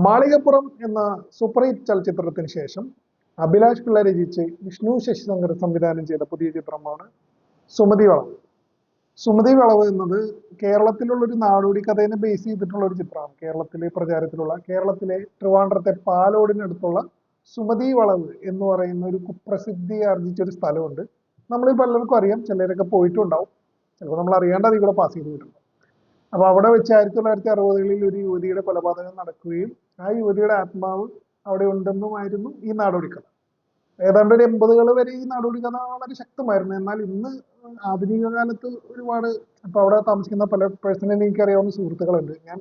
മാളികപ്പുറം എന്ന super hit ചലച്ചിത്രത്തിന് ശേഷം അഭിലാഷ് പിള്ള രചിച്ച് വിഷ്ണു ശശിശങ്കർ സംവിധാനം ചെയ്ത പുതിയ ചിത്രമാണ് സുമതി വളവ്. സുമതി വളവ് എന്നത് കേരളത്തിലുള്ള ഒരു നാടോടി കഥയെ ബേസ് ചെയ്തിട്ടുള്ള ഒരു ചിത്രമാണ്. കേരളത്തിലെ ട്രിവാൻഡ്രത്തെ പാലോടിനടുത്തുള്ള സുമതി വളവ് എന്ന് പറയുന്ന ഒരു കുപ്രസിദ്ധി ആർജിച്ച ഒരു സ്ഥലമുണ്ട്. നമ്മൾ പലർക്കും അറിയാം, ചിലരൊക്കെ പോയിട്ടുണ്ടാവും, ചിലപ്പോൾ നമ്മൾ അറിയാണ്ട് അതിൽ കൂടെ പാസ് ചെയ്ത് പോയിട്ടുണ്ട്. അപ്പൊ അവിടെ വെച്ച് 1960-കളിൽ ഒരു യുവതിയുടെ കൊലപാതകം നടക്കുകയും ആ യുവതിയുടെ ആത്മാവ് അവിടെ ഉണ്ടെന്നുമായിരുന്നു ഈ നാടോടി കഥ. ഏതാണ്ട് ഒരു 80-കൾ വരെ ഈ നാടോടി കഥ വളരെ ശക്തമായിരുന്നു. എന്നാൽ ഇന്ന് ആധുനിക കാലത്ത് ഒരുപാട് ഇപ്പൊ അവിടെ താമസിക്കുന്ന പല പേഴ്സണലി എനിക്കറിയാവുന്ന സുഹൃത്തുക്കളുണ്ട്, ഞാൻ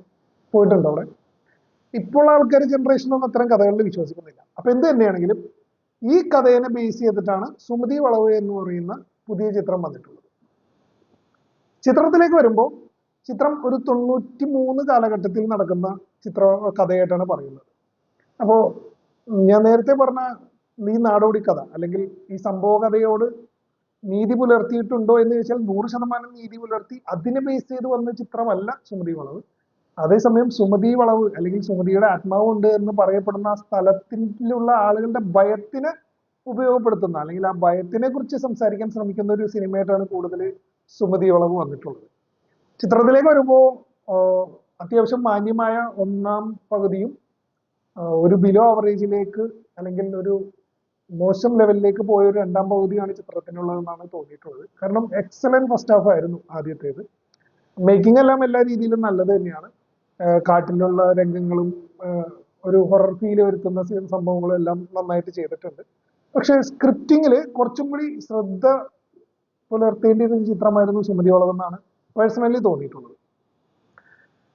പോയിട്ടുണ്ട് അവിടെ. ഇപ്പോൾ ആൾക്കാർ ജനറേഷനൊന്നും അത്തരം കഥകളിൽ വിശ്വസിക്കുന്നില്ല. അപ്പൊ എന്ത് തന്നെയാണെങ്കിലും ഈ കഥയെ ബേസ് ചെയ്തിട്ടാണ് സുമതി വളവ് എന്ന് പറയുന്ന പുതിയ ചിത്രം വന്നിട്ടുള്ളത്. ചിത്രത്തിലേക്ക് വരുമ്പോൾ ചിത്രം ഒരു 93 കാലഘട്ടത്തിൽ നടക്കുന്ന കഥയായിട്ടാണ് പറയുന്നത്. അപ്പോ ഞാൻ നേരത്തെ പറഞ്ഞ ഈ നാടോടി കഥ അല്ലെങ്കിൽ ഈ സംഭവ കഥയോട് നീതി പുലർത്തിയിട്ടുണ്ടോ എന്ന് ചോദിച്ചാൽ 100% നീതി പുലർത്തി അതിനെ ബേസ് ചെയ്ത് വന്ന ചിത്രമല്ല സുമതി വളവ്. അതേസമയം സുമതി വളവ് അല്ലെങ്കിൽ സുമതിയുടെ ആത്മാവുണ്ട് എന്ന് പറയപ്പെടുന്ന ആ സ്ഥലത്തിലുള്ള ആളുകളുടെ ഭയത്തിനെ ഉപയോഗപ്പെടുത്തുന്ന അല്ലെങ്കിൽ ആ ഭയത്തിനെ കുറിച്ച് സംസാരിക്കാൻ ശ്രമിക്കുന്ന ഒരു സിനിമയായിട്ടാണ് കൂടുതൽ സുമതി വളവ് വന്നിട്ടുള്ളത്. ചിത്രത്തിലേക്ക് വരുമ്പോൾ അത്യാവശ്യം മാന്യമായ ഒന്നാം പകുതിയും ഒരു ബിലോ ആവറേജിലേക്ക് അല്ലെങ്കിൽ ഒരു മോശം ലെവലിലേക്ക് പോയ ഒരു രണ്ടാം പകുതിയാണ് ചിത്രത്തിനുള്ളതെന്നാണ് തോന്നിയിട്ടുള്ളത്. കാരണം എക്സലന്റ് ഫസ്റ്റ് ഹാഫ് ആയിരുന്നു ആദ്യത്തേത്. മേക്കിംഗ് എല്ലാം എല്ലാ രീതിയിലും നല്ലത് തന്നെയാണ്. കാട്ടിലുള്ള രംഗങ്ങളും ഒരു ഹൊറർ ഫീൽ വരുത്തുന്ന സംഭവങ്ങളും എല്ലാം നന്നായിട്ട് ചെയ്തിട്ടുണ്ട്. പക്ഷെ സ്ക്രിപ്റ്റിങ്ങിൽ കുറച്ചും കൂടി ശ്രദ്ധ പുലർത്തേണ്ട ഒരു ചിത്രമായിരുന്നു സുമതി വളവെന്നാണ് പേഴ്സണലി തോന്നിയിട്ടുള്ളത്.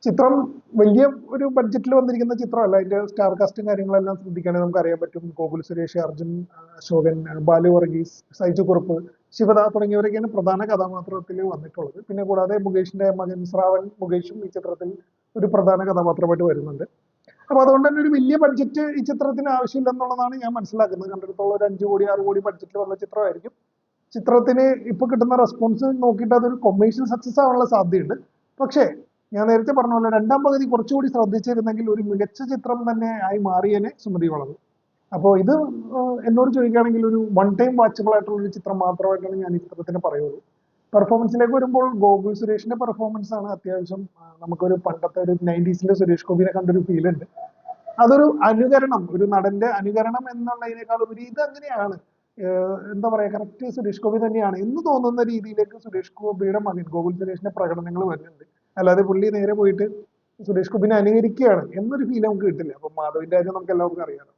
ചിത്രം വലിയ ഒരു ബഡ്ജറ്റിൽ വന്നിരിക്കുന്ന ചിത്രമല്ല. അതിന്റെ സ്റ്റാർ കാസ്റ്റും കാര്യങ്ങളെല്ലാം ശ്രദ്ധിക്കുകയാണെങ്കിൽ നമുക്ക് അറിയാൻ പറ്റും. ഗോകുൽ സുരേഷ്, അർജുൻ അശോകൻ, ബാലു വർഗീസ്, സൈജു കുറുപ്പ്, ശിവദ തുടങ്ങിയവരൊക്കെയാണ് പ്രധാന കഥാപാത്രത്തിൽ വന്നിട്ടുള്ളത്. പിന്നെ കൂടാതെ മുകേഷിന്റെ മകൻ ശ്രാവൺ മുകേഷും ഈ ചിത്രത്തിൽ ഒരു പ്രധാന കഥാപാത്രമായിട്ട് വരുന്നുണ്ട്. അപ്പൊ അതുകൊണ്ട് തന്നെ ഒരു വലിയ ബഡ്ജറ്റ് ഈ ചിത്രത്തിന് ആവശ്യമില്ലെന്നുള്ളതാണ് ഞാൻ മനസ്സിലാക്കുന്നത്. കണ്ടിടത്തോളം ഒരു 5 കോടി 6 കോടി ബഡ്ജറ്റിൽ വന്ന ചിത്രമായിരിക്കും. ചിത്രത്തിന് ഇപ്പൊ കിട്ടുന്ന റെസ്പോൺസ് നോക്കിയിട്ട് അതൊരു കൊമേഴ്ഷ്യൽ സക്സസ് ആവാനുള്ള സാധ്യതയുണ്ട്. പക്ഷേ ഞാൻ നേരത്തെ പറഞ്ഞ പോലെ രണ്ടാം പകുതി കുറച്ചുകൂടി ശ്രദ്ധിച്ചിരുന്നെങ്കിൽ ഒരു മികച്ച ചിത്രം തന്നെ ആയി മാറിയേനെ സുമതി വളവ്. അപ്പോൾ ഇത് എന്നോട് ചോദിക്കുകയാണെങ്കിൽ ഒരു വൺ ടൈം വാച്ചബിൾ ആയിട്ടുള്ള ഒരു ചിത്രം മാത്രമായിട്ടാണ് ഞാൻ ഈ ചിത്രത്തിന് പറയുള്ളൂ. പെർഫോമൻസിലേക്ക് വരുമ്പോൾ ഗോകുൽ സുരേഷിന്റെ പെർഫോമൻസ് ആണ് അത്യാവശ്യം നമുക്കൊരു പണ്ടത്തെ ഒരു 90s സുരേഷ് ഗോപിനെ കണ്ടൊരു ഫീൽ ഉണ്ട്. അതൊരു അനുകരണം, ഒരു നടന്റെ അനുകരണം എന്നുള്ളതിനേക്കാൾ ഉപരി ഇത് അങ്ങനെയാണ്, എന്താ പറയാ, കറക്റ്റ് സുരേഷ് ഗോപി തന്നെയാണ് എന്ന് തോന്നുന്ന രീതിയിലേക്ക് സുരേഷ് ഗോപിയുടെ മകൻ ഗോകുൽ സുരേഷിന്റെ പ്രകടനങ്ങൾ വരുന്നുണ്ട്. അല്ലാതെ പുള്ളി നേരെ പോയിട്ട് സുരേഷ് ഗോപിനെ അനുകരിക്കുകയാണ് എന്നൊരു ഫീൽ നമുക്ക് കിട്ടില്ല. അപ്പൊ മാധവിന്റെ കാര്യം നമുക്ക് എല്ലാവർക്കും അറിയാലോ.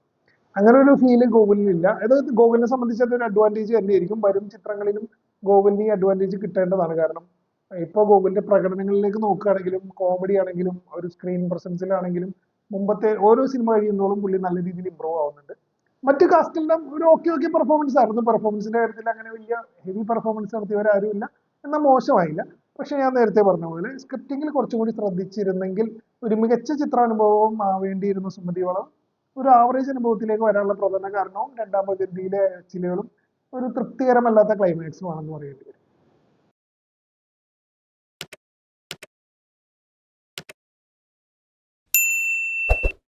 അങ്ങനെ ഒരു ഫീല് ഗോകുലിനില്ല. അതായത് ഗോകുലിനെ സംബന്ധിച്ച് അതൊരു അഡ്വാൻറ്റേജ് തന്നെയായിരിക്കും. വരും ചിത്രങ്ങളിലും ഗോകുലിന് ഈ അഡ്വാൻറ്റേജ് കിട്ടേണ്ടതാണ്. കാരണം ഇപ്പൊ ഗോകുലിന്റെ പ്രകടനങ്ങളിലേക്ക് നോക്കുകയാണെങ്കിലും കോമഡി ആണെങ്കിലും ഒരു സ്ക്രീൻ പ്രസൻസിലാണെങ്കിലും മുമ്പത്തെ ഓരോ സിനിമ കഴിയുന്നോളും പുള്ളി നല്ല രീതിയിൽ ഇമ്പ്രൂവ് ആവുന്നുണ്ട്. മറ്റു കാസ്റ്റെല്ലാം ഒരു ഓക്കെ പെർഫോമൻസ് ആയിരുന്നു. പെർഫോമൻസിന്റെ കാര്യത്തിൽ അങ്ങനെ വലിയ ഹെവി പെർഫോമൻസ് നടത്തിയവരാരുമില്ല, എന്നാൽ മോശമായില്ല. പക്ഷെ ഞാൻ നേരത്തെ പറഞ്ഞ പോലെ സ്ക്രിപ്റ്റിംഗിൽ കുറച്ചും കൂടി ശ്രദ്ധിച്ചിരുന്നെങ്കിൽ ഒരു മികച്ച ചിത്രാനുഭവം ആവേണ്ടിയിരുന്ന സുമതി വളം ഒരു ആവറേജ് അനുഭവത്തിലേക്ക് വരാനുള്ള പ്രധാന കാരണവും രണ്ടാം പകുതിയിലെ ചിലകളും ഒരു തൃപ്തികരമല്ലാത്ത ക്ലൈമാക്സും ആണെന്ന് പറയേണ്ടി വരും.